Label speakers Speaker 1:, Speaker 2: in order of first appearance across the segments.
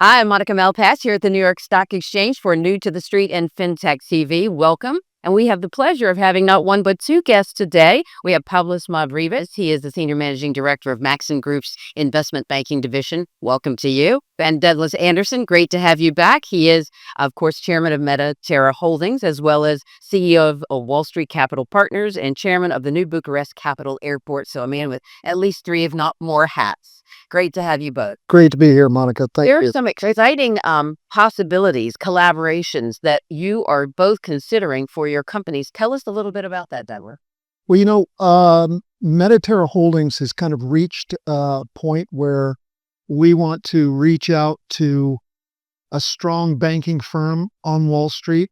Speaker 1: Hi, I'm Monica Malpass here at the New York Stock Exchange for New to the Street and FinTech TV. Welcome. And we have the pleasure of having not one but two guests today. We have Pablo Rivas. He is the Senior Managing Director of Maxim Group's Investment Banking Division. Welcome to you. And Douglas Anderson, great to have you back. He is, of course, Chairman of Meta Holdings, as well as CEO of Wall Street Capital Partners and Chairman of the new Bucharest Capital Airport. So a man with at least three, if not more hats. Great to have you both.
Speaker 2: Great to be here, Monica. Thank
Speaker 1: There are
Speaker 2: you.
Speaker 1: some exciting possibilities, collaborations that you are both considering for your companies. Tell us a little bit about that, Douglas.
Speaker 2: Well, Mediterra Holdings has kind of reached a point where we want to reach out to a strong banking firm on Wall Street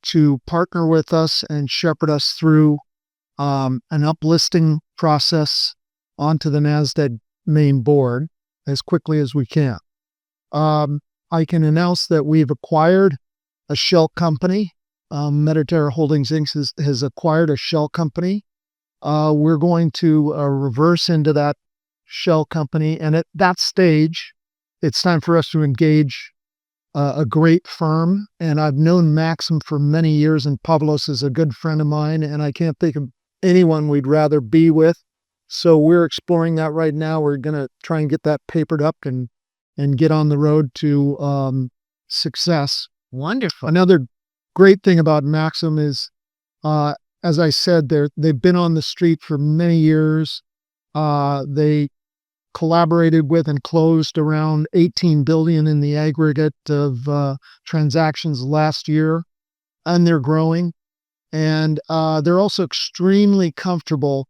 Speaker 2: to partner with us and shepherd us through an uplisting process onto the NASDAQ main board as quickly as we can. I can announce that we've acquired a shell company. Mediterra Holdings Inc. has acquired a shell company. We're going to reverse into that shell company. And at that stage, it's time for us to engage a great firm. And I've known Maxim for many years, and Pavlos is a good friend of mine, and I can't think of anyone we'd rather be with. So we're exploring that right now. We're going to try and get that papered up and get on the road to success.
Speaker 1: Wonderful.
Speaker 2: Another great thing about Maxim is, as I said, they've been on the street for many years. They collaborated with and closed around $18 billion in the aggregate of transactions last year, and they're growing. And they're also extremely comfortable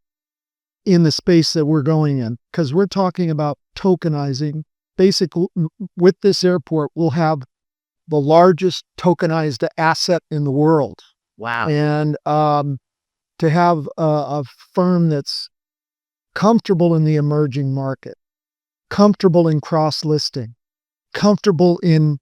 Speaker 2: in the space that we're going in, because we're talking about tokenizing. Basically, with this airport, we'll have the largest tokenized asset in the world.
Speaker 1: Wow.
Speaker 2: And to have a firm that's comfortable in the emerging market, comfortable in cross-listing, comfortable in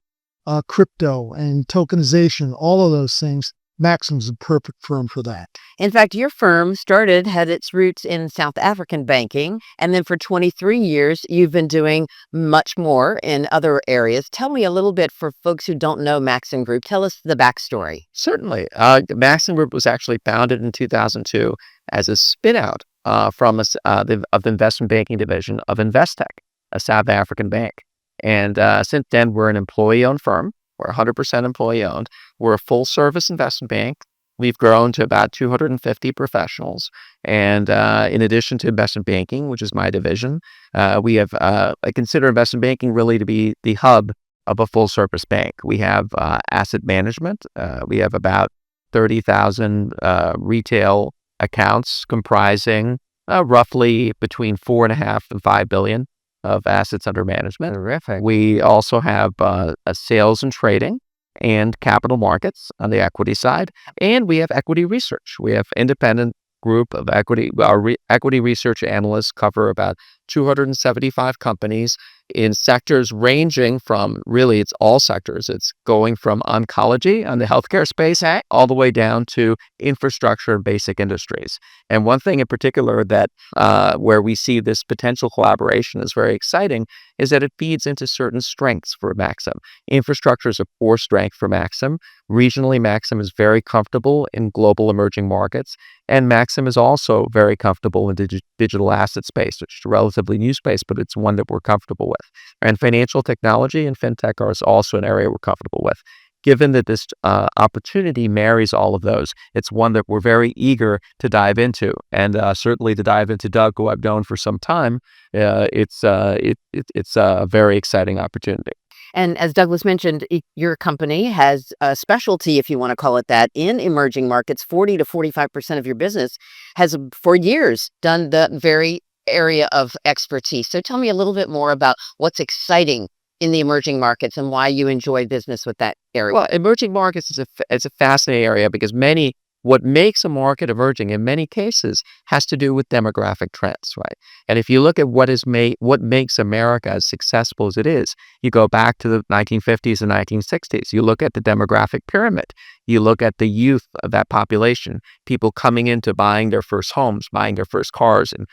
Speaker 2: crypto and tokenization, all of those things, Maxim's a perfect firm for that.
Speaker 1: In fact, your firm had its roots in South African banking. And then for 23 years, you've been doing much more in other areas. Tell me a little bit, for folks who don't know Maxim Group, tell us the backstory.
Speaker 3: Certainly. Maxim Group was actually founded in 2002 as a spin-out from the investment banking division of Investec, a South African bank. And since then, we're an employee-owned firm. We're 100% employee-owned. We're a full-service investment bank. We've grown to about 250 professionals. And in addition to investment banking, which is my division, we have, I consider investment banking really to be the hub of a full-service bank. We have asset management. We have about 30,000 retail accounts comprising roughly between 4.5 and 5 billion of assets under management.
Speaker 1: Terrific.
Speaker 3: We also have a sales and trading and capital markets on the equity side, and we have equity research. We have independent group of equity research analysts cover about 275 companies in sectors ranging from, really, it's all sectors. It's going from oncology on the healthcare space all the way down to infrastructure and basic industries. And one thing in particular that where we see this potential collaboration is very exciting is that it feeds into certain strengths for Maxim. Infrastructure is a core strength for Maxim. Regionally, Maxim is very comfortable in global emerging markets, and Maxim is also very comfortable in digital asset space, which is a relatively new space, but it's one that we're comfortable with. And financial technology and fintech is also an area we're comfortable with. Given that this opportunity marries all of those, it's one that we're very eager to dive into, and certainly to dive into Doug, who I've known for some time. It's a very exciting opportunity.
Speaker 1: And as Douglas mentioned, your company has a specialty, if you want to call it that, in emerging markets. 40 to 45% of your business has, for years, done the very area of expertise. So tell me a little bit more about what's exciting in the emerging markets and why you enjoy business with that area.
Speaker 3: Well, emerging markets is a fascinating area because what makes a market emerging in many cases has to do with demographic trends, right? And if you look at what makes America as successful as it is, you go back to the 1950s and 1960s. You look at the demographic pyramid. You look at the youth of that population, people coming into buying their first homes, buying their first cars, and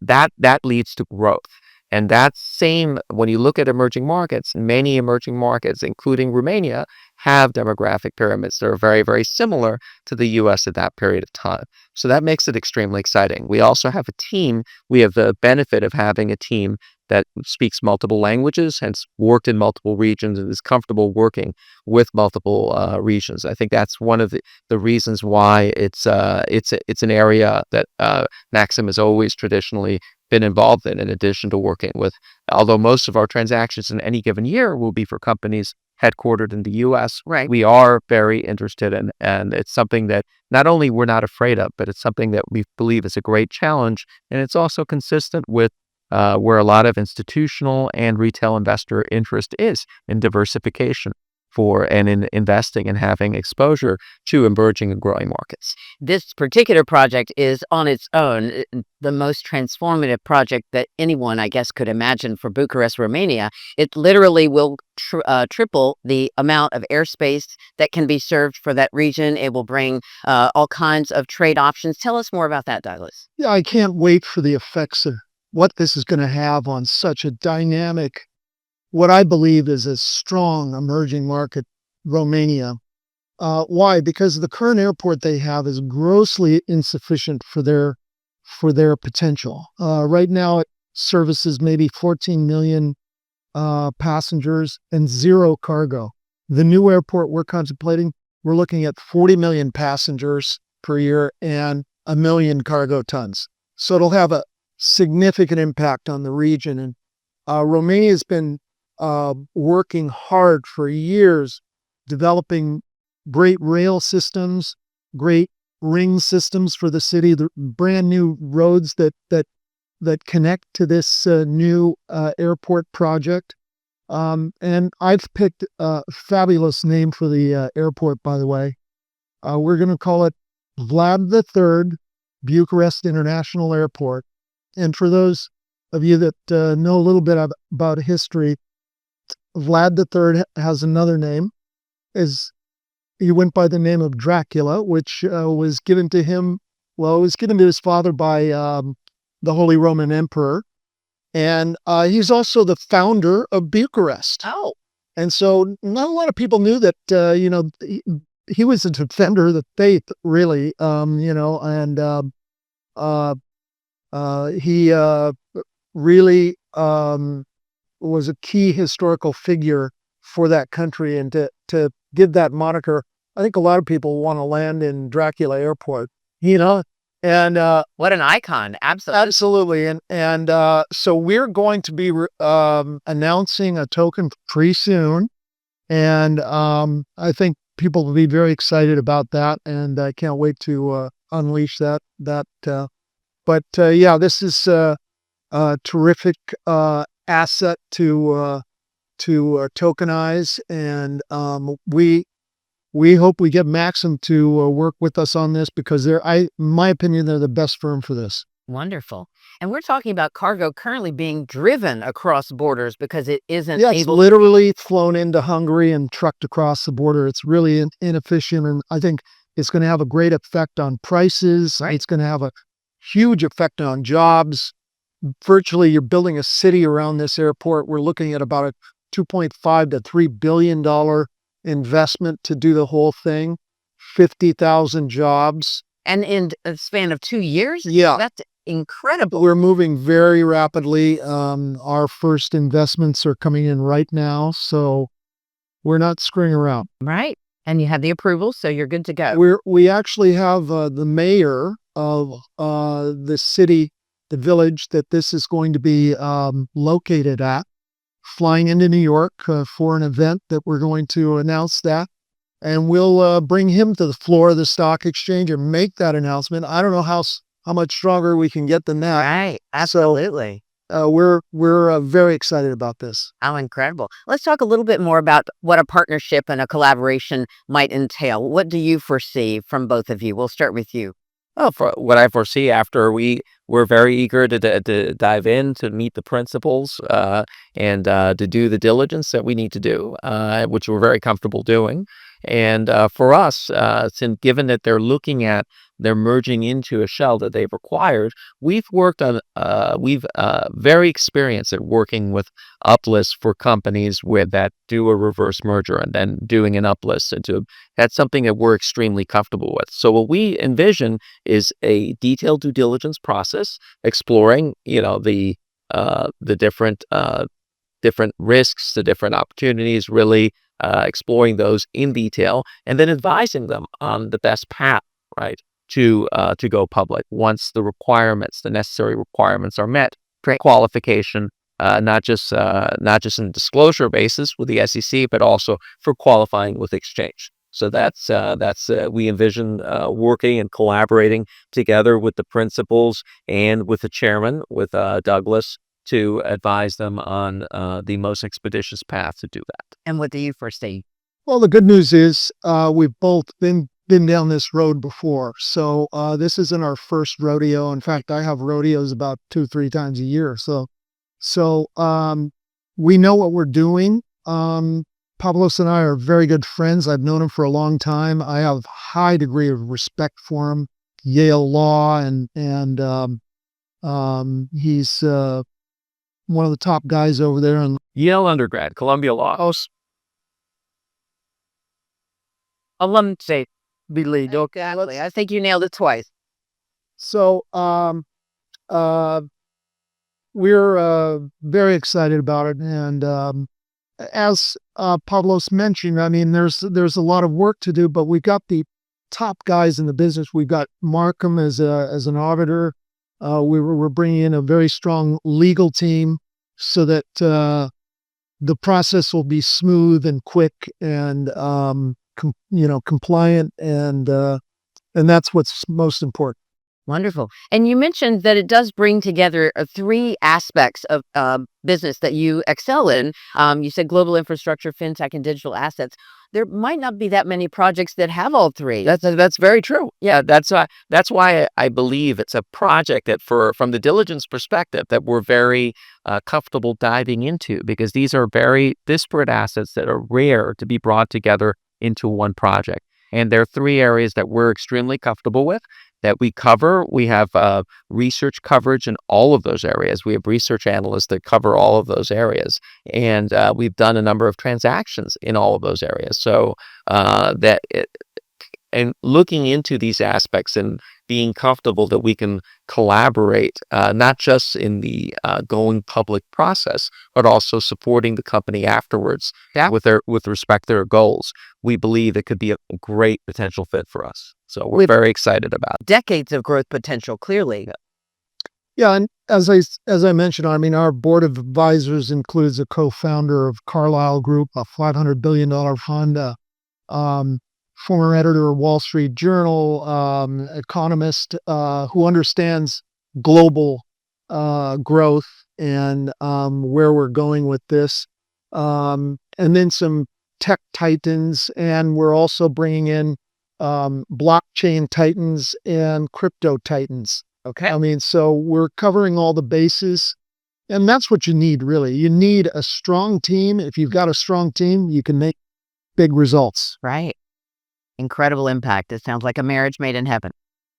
Speaker 3: that leads to growth. And that same, when you look at emerging markets, many emerging markets, including Romania, have demographic pyramids that are very, very similar to the US at that period of time. So that makes it extremely exciting. We also have a team. We have the benefit of having a team that speaks multiple languages, hence worked in multiple regions and is comfortable working with multiple regions. I think that's one of the reasons why it's an area that Maxim has always traditionally been involved in addition to working with, although most of our transactions in any given year will be for companies headquartered in the US,
Speaker 1: Right.
Speaker 3: we are very interested in, and it's something that not only we're not afraid of, but it's something that we believe is a great challenge, and it's also consistent with where a lot of institutional and retail investor interest is in diversification and in investing and having exposure to emerging and growing markets.
Speaker 1: This particular project is on its own the most transformative project that anyone, I guess, could imagine for Bucharest, Romania. It literally will triple the amount of airspace that can be served for that region. It will bring all kinds of trade options. Tell us more about that, Douglas.
Speaker 2: Yeah, I can't wait for the effects of what this is going to have on such a dynamic, what I believe is a strong emerging market, Romania. Why? Because the current airport they have is grossly insufficient for their potential. Right now, it services maybe 14 million passengers and zero cargo. The new airport we're contemplating, we're looking at 40 million passengers per year and 1 million cargo tons. So it'll have a significant impact on the region. And Romania has been working hard for years, developing great rail systems, great ring systems for the city, the brand new roads that connect to this new airport project. And I've picked a fabulous name for the airport, by the way. We're going to call it Vlad III Bucharest International Airport. And for those of you that know a little bit about history, Vlad III has another name. He went by the name of Dracula, which was given to him. Well, it was given to his father by the Holy Roman Emperor, and he's also the founder of Bucharest.
Speaker 1: Oh,
Speaker 2: And so, not a lot of people knew that. He was a defender of the faith, really. And he really was a key historical figure for that country, and to give that moniker, I think a lot of people want to land in Dracula Airport, and
Speaker 1: what an icon. Absolutely.
Speaker 2: absolutely, and so we're going to be announcing a token pretty soon, and I think people will be very excited about that, and I can't wait to unleash that. Yeah, this is a terrific asset to tokenize, and we hope we get Maxim to work with us on this, because in my opinion, they're the best firm for this.
Speaker 1: Wonderful. And we're talking about cargo currently being driven across borders because it isn't
Speaker 2: Yeah, it's
Speaker 1: able.
Speaker 2: literally flown into Hungary and trucked across the border. It's really inefficient, and I think it's going to have a great effect on prices.
Speaker 1: Right.
Speaker 2: It's going to have a huge effect on jobs. Virtually, you're building a city around this airport. We're looking at about a $2.5 to $3 billion investment to do the whole thing, 50,000 jobs.
Speaker 1: And in a span of 2 years?
Speaker 2: Yeah.
Speaker 1: That's incredible.
Speaker 2: We're moving very rapidly. Our first investments are coming in right now, so we're not screwing around.
Speaker 1: Right. And you have the approval, so you're good to go.
Speaker 2: We actually have the mayor of the city, the village that this is going to be located at, flying into New York for an event that we're going to announce that. And we'll bring him to the floor of the stock exchange and make that announcement. I don't know how much stronger we can get than that.
Speaker 1: Right. Absolutely.
Speaker 2: We're very excited about this.
Speaker 1: How incredible. Let's talk a little bit more about what a partnership and a collaboration might entail. What do you foresee from both of you? We'll start with you.
Speaker 3: Oh, for what I foresee after we're very eager to dive in to meet the principals and to do the diligence that we need to do, which we're very comfortable doing. And for us, since given that they're merging into a shell that they've acquired, we've very experienced at working with uplists for companies that do a reverse merger and then doing an uplist into. That's something that we're extremely comfortable with. So what we envision is a detailed due diligence process, exploring, the different risks, the different opportunities, really exploring those in detail, and then advising them on the best path, right, to go public once the necessary requirements are met.
Speaker 1: Great.
Speaker 3: Qualification, not just in disclosure basis with the SEC, but also for qualifying with exchange. So that's we envision working and collaborating together with the principals and with the chairman, with Douglas, to advise them on the most expeditious path to do that.
Speaker 1: And what do you foresee?
Speaker 2: Well, the good news is we've both been down this road before. So this isn't our first rodeo. In fact, I have rodeos about 2-3 times a year. So we know what we're doing. Pavlos and I are very good friends. I've known him for a long time. I have a high degree of respect for him. Yale Law, and he's one of the top guys over there. And
Speaker 3: Yale undergrad, Columbia Law.
Speaker 1: Alum say, believe. Exactly. I think you nailed it twice.
Speaker 2: so we're very excited about it. And as Pavlos mentioned, I mean, there's a lot of work to do, but we've got the top guys in the business. We've got Markham as an auditor. We're bringing in a very strong legal team so that the process will be smooth and quick and compliant, and that's what's most important.
Speaker 1: Wonderful. And you mentioned that it does bring together three aspects of business that you excel in. You said global infrastructure, fintech, and digital assets. There might not be that many projects that have all three.
Speaker 3: That's very true. Yeah, that's why I believe it's a project that, from the diligence perspective, that we're very comfortable diving into, because these are very disparate assets that are rare to be brought together into one project. And there are three areas that we're extremely comfortable with that we cover. We have research coverage in all of those areas. We have research analysts that cover all of those areas. And we've done a number of transactions in all of those areas. So and looking into these aspects and being comfortable that we can collaborate, not just in the going public process, but also supporting the company afterwards with respect to their goals, we believe it could be a great potential fit for us. So we're very excited about it.
Speaker 1: Decades of growth potential, clearly.
Speaker 2: Yeah, and as I mentioned, I mean, our board of advisors includes a co-founder of Carlyle Group, a $500 billion fund, former editor of Wall Street Journal, economist who understands global growth and where we're going with this, and then some tech titans, and we're also bringing in blockchain titans and crypto titans.
Speaker 1: Okay.
Speaker 2: I mean, so we're covering all the bases, and that's what you need, really. You need a strong team. If you've got a strong team, you can make big results.
Speaker 1: Right. Incredible impact. It sounds like a marriage made in heaven.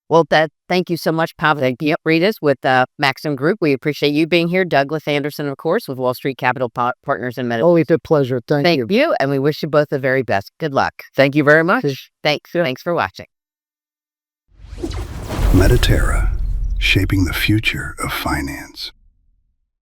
Speaker 1: Well, thank you so much, Pavel Ritas with Maxim Group. We appreciate you being here. Douglas Anderson, of course, with Wall Street Capital Partners and Medical.
Speaker 2: Always a pleasure. Thank you.
Speaker 1: And we wish you both the very best. Good luck.
Speaker 3: Thank you very much.
Speaker 1: Thanks. Thanks for watching.
Speaker 4: Mediterra, shaping the future of finance.